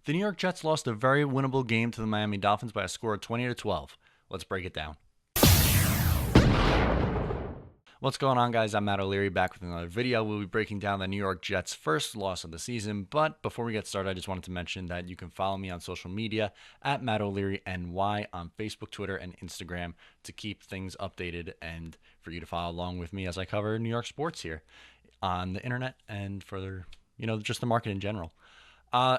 The New York Jets lost a very winnable game to the Miami Dolphins by a score of 20-12. Let's break it down. What's going on, guys? I'm Matt O'Leary, back with another video. We'll be breaking down the New York Jets' first loss of the season, but before we get started, I just wanted to mention that you can follow me on social media at Matt O'Leary NY on Facebook, Twitter, and Instagram to keep things updated and for you to follow along with me as I cover New York sports here on the internet and for just the market in general.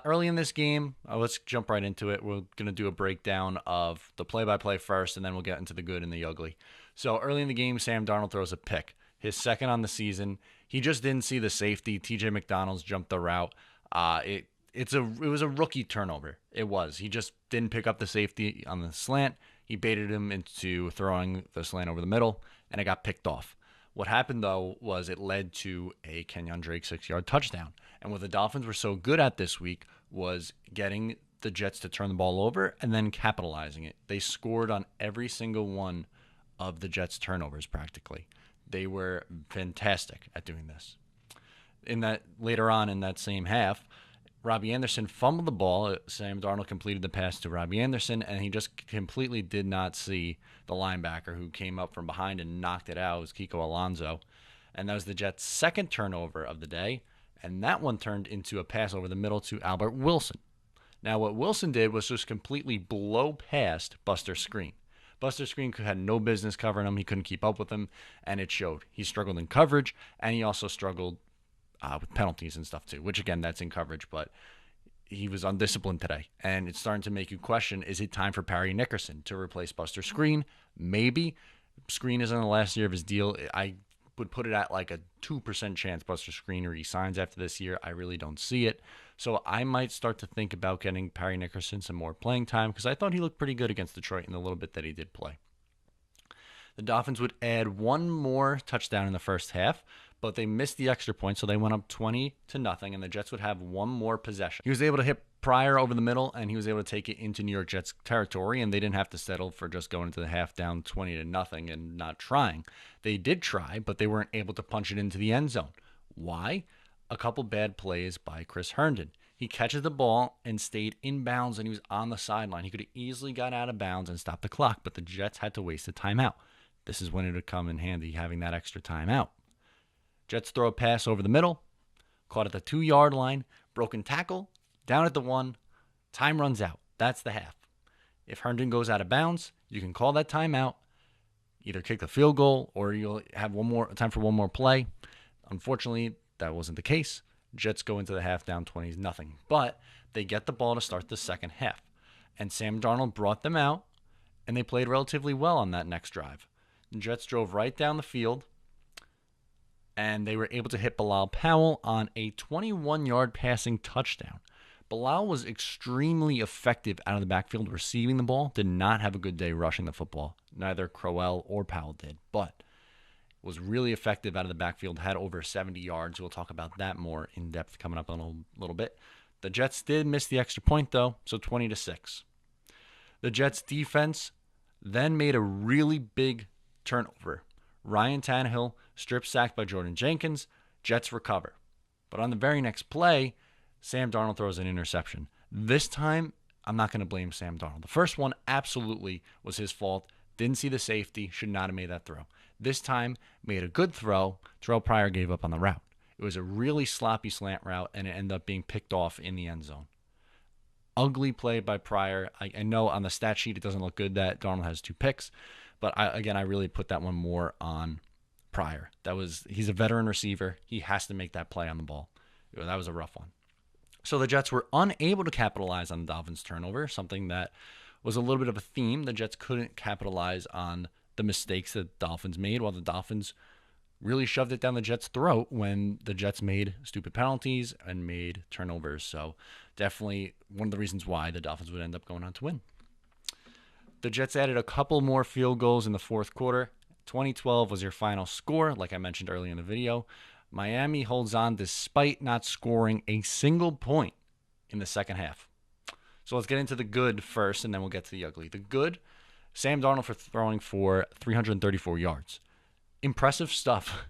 Early in this game, let's jump right into it. We're going to do a breakdown of the play-by-play first, and then we'll get into the good and the ugly. So early in the game, Sam Darnold throws a pick, his second on the season. He just didn't see the safety. TJ McDonald's jumped the route. It was a rookie turnover. It was. He just didn't pick up the safety on the slant. He baited him into throwing the slant over the middle, and it got picked off. What happened, though, was it led to a Kenyon Drake 6-yard touchdown. And what the Dolphins were so good at this week was getting the Jets to turn the ball over and then capitalizing it. They scored on every single one of the Jets' turnovers practically. They were fantastic at doing this. Later on in that same half, Robbie Anderson fumbled the ball. Sam Darnold completed the pass to Robbie Anderson, and he just completely did not see the linebacker who came up from behind and knocked it out. It was Kiko Alonso. And that was the Jets' second turnover of the day, and that one turned into a pass over the middle to Albert Wilson. Now, what Wilson did was just completely blow past Buster Skrine. Buster Skrine had no business covering him. He couldn't keep up with him, and it showed. He struggled in coverage, and he also struggled with penalties and stuff too, which, again, that's in coverage, but he was undisciplined today. And it's starting to make you question, is it time for Parry Nickerson to replace Buster Skrine? Maybe. Skrine is in the last year of his deal. I would put it at like a 2% chance Buster Skrine resigns after this year. I really don't see it. So I might start to think about getting Parry Nickerson some more playing time because I thought he looked pretty good against Detroit in the little bit that he did play. The Dolphins would add one more touchdown in the first half, but they missed the extra point, so they went up 20-0, and the Jets would have one more possession. He was able to hit Pryor over the middle, and he was able to take it into New York Jets territory, and they didn't have to settle for just going into the half down 20-0 and not trying. They did try, but they weren't able to punch it into the end zone. Why? A couple bad plays by Chris Herndon. He catches the ball and stayed in bounds, and he was on the sideline. He could have easily got out of bounds and stopped the clock, but the Jets had to waste a timeout. This is when it would come in handy, having that extra timeout. Jets throw a pass over the middle, caught at the 2-yard line, broken tackle, down at the 1, time runs out. That's the half. If Herndon goes out of bounds, you can call that timeout, either kick the field goal or you'll have time for one more play. Unfortunately, that wasn't the case. Jets go into the half down 20-0, but they get the ball to start the second half. And Sam Darnold brought them out, and they played relatively well on that next drive. The Jets drove right down the field, and they were able to hit Bilal Powell on a 21-yard passing touchdown. Bilal was extremely effective out of the backfield receiving the ball, did not have a good day rushing the football. Neither Crowell or Powell did, but was really effective out of the backfield, had over 70 yards. We'll talk about that more in depth coming up in a little bit. The Jets did miss the extra point, though, so 20-6. The Jets' defense then made a really big turnover. Ryan Tannehill strip sacked by Jordan Jenkins. Jets recover. But on the very next play, Sam Darnold throws an interception. This time, I'm not going to blame Sam Darnold. The first one absolutely was his fault. Didn't see the safety. Should not have made that throw. This time, made a good throw. Terrell Pryor gave up on the route. It was a really sloppy slant route, and it ended up being picked off in the end zone. Ugly play by Pryor. I know on the stat sheet it doesn't look good that Darnold has 2 picks, but I really put that one more on Pryor. He's a veteran receiver. He has to make that play on the ball. That was a rough one. So the Jets were unable to capitalize on the Dolphins' turnover, something that was a little bit of a theme. The Jets couldn't capitalize on the mistakes that the Dolphins made, while the Dolphins really shoved it down the Jets' throat when the Jets made stupid penalties and made turnovers. So definitely one of the reasons why the Dolphins would end up going on to win. The Jets added a couple more field goals in the fourth quarter. 20-12 was your final score, like I mentioned earlier in the video. Miami holds on despite not scoring a single point in the second half. So let's get into the good first, and then we'll get to the ugly. The good, Sam Darnold for throwing for 334 yards. Impressive stuff.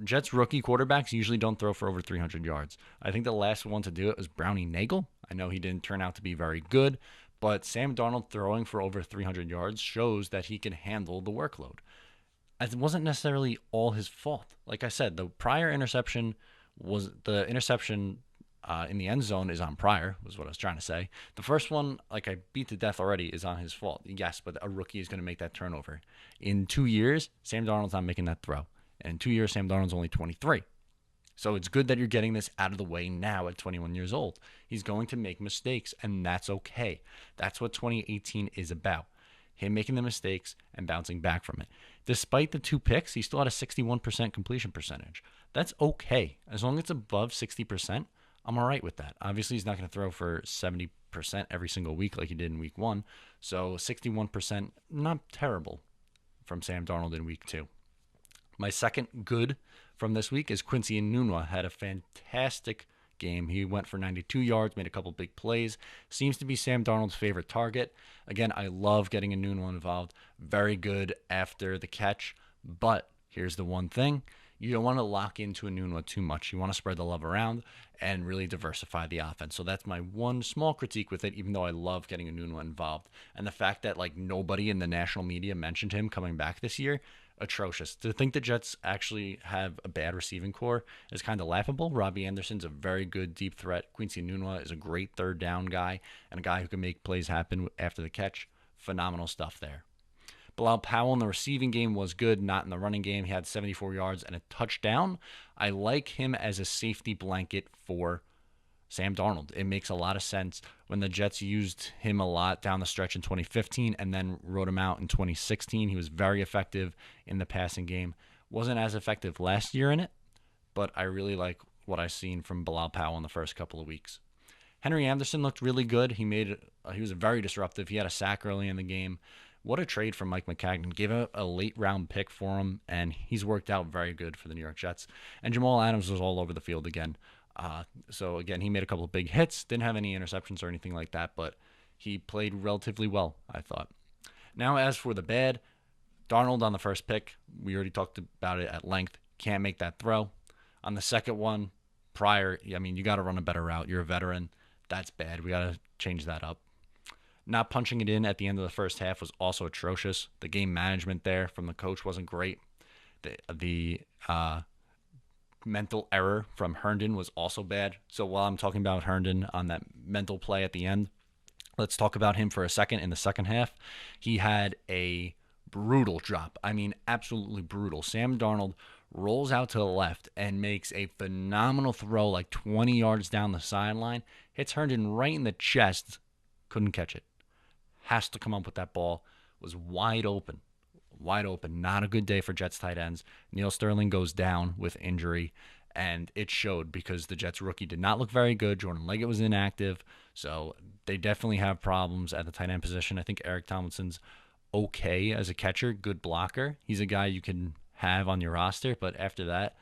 Jets rookie quarterbacks usually don't throw for over 300 yards. I think the last one to do it was Brownie Nagel. I know he didn't turn out to be very good, but Sam Darnold throwing for over 300 yards shows that he can handle the workload. It wasn't necessarily all his fault. Like I said, the prior interception was the interception in the end zone is on Pryor, was what I was trying to say. The first one, like I beat to death already, is on his fault. Yes, but a rookie is going to make that turnover. In 2 years, Sam Darnold's not making that throw. And in 2 years, Sam Darnold's only 23. So it's good that you're getting this out of the way now at 21 years old. He's going to make mistakes, and that's okay. That's what 2018 is about. Him making the mistakes and bouncing back from it. Despite the 2 picks, he still had a 61% completion percentage. That's okay. As long as it's above 60%, I'm all right with that. Obviously, he's not going to throw for 70% every single week like he did in week 1. So 61%, not terrible from Sam Darnold in week 2. My second good from this week is Quincy Enunwa. Had a fantastic game. He went for 92 yards, made a couple big plays. Seems to be Sam Darnold's favorite target. Again, I love getting Enunwa involved. Very good after the catch. But here's the one thing. You don't want to lock into Enunwa too much. You want to spread the love around and really diversify the offense. So that's my one small critique with it, even though I love getting Enunwa involved. And the fact that like nobody in the national media mentioned him coming back this year, atrocious. To think the Jets actually have a bad receiving core is kind of laughable. Robbie Anderson's a very good deep threat. Quincy Enunwa is a great third down guy and a guy who can make plays happen after the catch. Phenomenal stuff there. Bilal Powell in the receiving game was good, not in the running game. He had 74 yards and a touchdown. I like him as a safety blanket for Sam Darnold. It makes a lot of sense when the Jets used him a lot down the stretch in 2015 and then wrote him out in 2016. He was very effective in the passing game. Wasn't as effective last year in it, but I really like what I've seen from Bilal Powell in the first couple of weeks. Henry Anderson looked really good. He was very disruptive. He had a sack early in the game. What a trade from Mike McCagnon. Gave a late round pick for him, and he's worked out very good for the New York Jets. And Jamal Adams was all over the field again. So again, he made a couple of big hits. Didn't have any interceptions or anything like that, but he played relatively well, I thought. Now, as for the bad, Darnold on the first pick, we already talked about it at length. Can't make that throw. On the second one, Pryor, I mean, you got to run a better route. You're a veteran. That's bad. We got to change that up. Not punching it in at the end of the first half was also atrocious. The game management there from the coach wasn't great. The mental error from Herndon was also bad. So while I'm talking about Herndon on that mental play at the end, let's talk about him for a second in the second half. He had a brutal drop. I mean, absolutely brutal. Sam Darnold rolls out to the left and makes a phenomenal throw like 20 yards down the sideline. Hits Herndon right in the chest. Couldn't catch it. Has to come up with that ball. Was wide open. Wide open. Not a good day for Jets tight ends. Neil Sterling goes down with injury, and it showed because the Jets rookie did not look very good. Jordan Leggett was inactive, so they definitely have problems at the tight end position. I think Eric Tomlinson's okay as a catcher, good blocker. He's a guy you can have on your roster, but after that,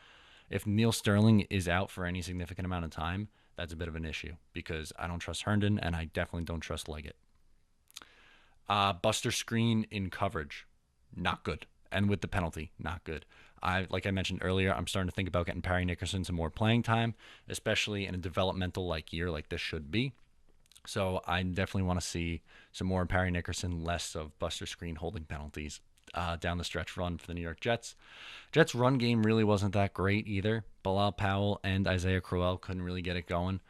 if Neil Sterling is out for any significant amount of time, that's a bit of an issue because I don't trust Herndon, and I definitely don't trust Leggett. Buster screen in coverage, not good. And with the penalty, not good. Like I mentioned earlier, I'm starting to think about getting Perry Nickerson some more playing time, especially in a developmental year like this should be. So I definitely want to see some more Perry Nickerson, less of Buster screen holding penalties down the stretch run for the New York Jets. Jets run game really wasn't that great either. Bilal Powell and Isaiah Crowell couldn't really get it going.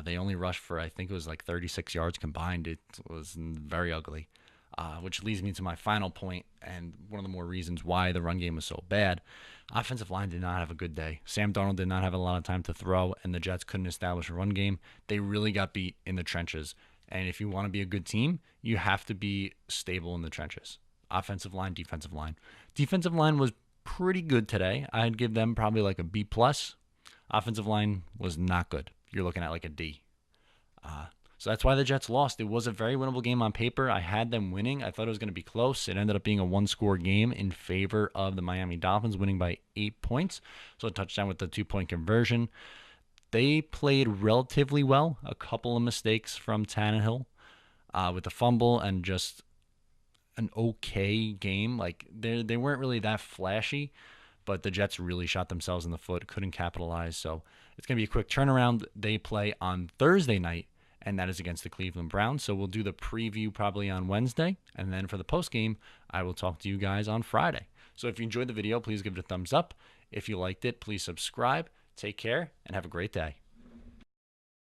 They only rushed for, I think it was 36 yards combined. It was very ugly. Which leads me to my final point and one of the more reasons why the run game was so bad. Offensive line did not have a good day. Sam Darnold did not have a lot of time to throw, and the Jets couldn't establish a run game. They really got beat in the trenches. And if you want to be a good team, you have to be stable in the trenches. Offensive line, defensive line. Defensive line was pretty good today. I'd give them probably a B+. Offensive line was not good. You're looking at a D. So that's why the Jets lost. It was a very winnable game on paper. I had them winning. I thought it was going to be close. It ended up being a one-score game in favor of the Miami Dolphins, winning by 8 points. So a touchdown with the 2-point conversion. They played relatively well. A couple of mistakes from Tannehill with the fumble and just an okay game. They weren't really that flashy, but the Jets really shot themselves in the foot, couldn't capitalize. So it's going to be a quick turnaround. They play on Thursday night, and that is against the Cleveland Browns. So we'll do the preview probably on Wednesday, and then for the post game, I will talk to you guys on Friday. So if you enjoyed the video, please give it a thumbs up. If you liked it, please subscribe. Take care and have a great day.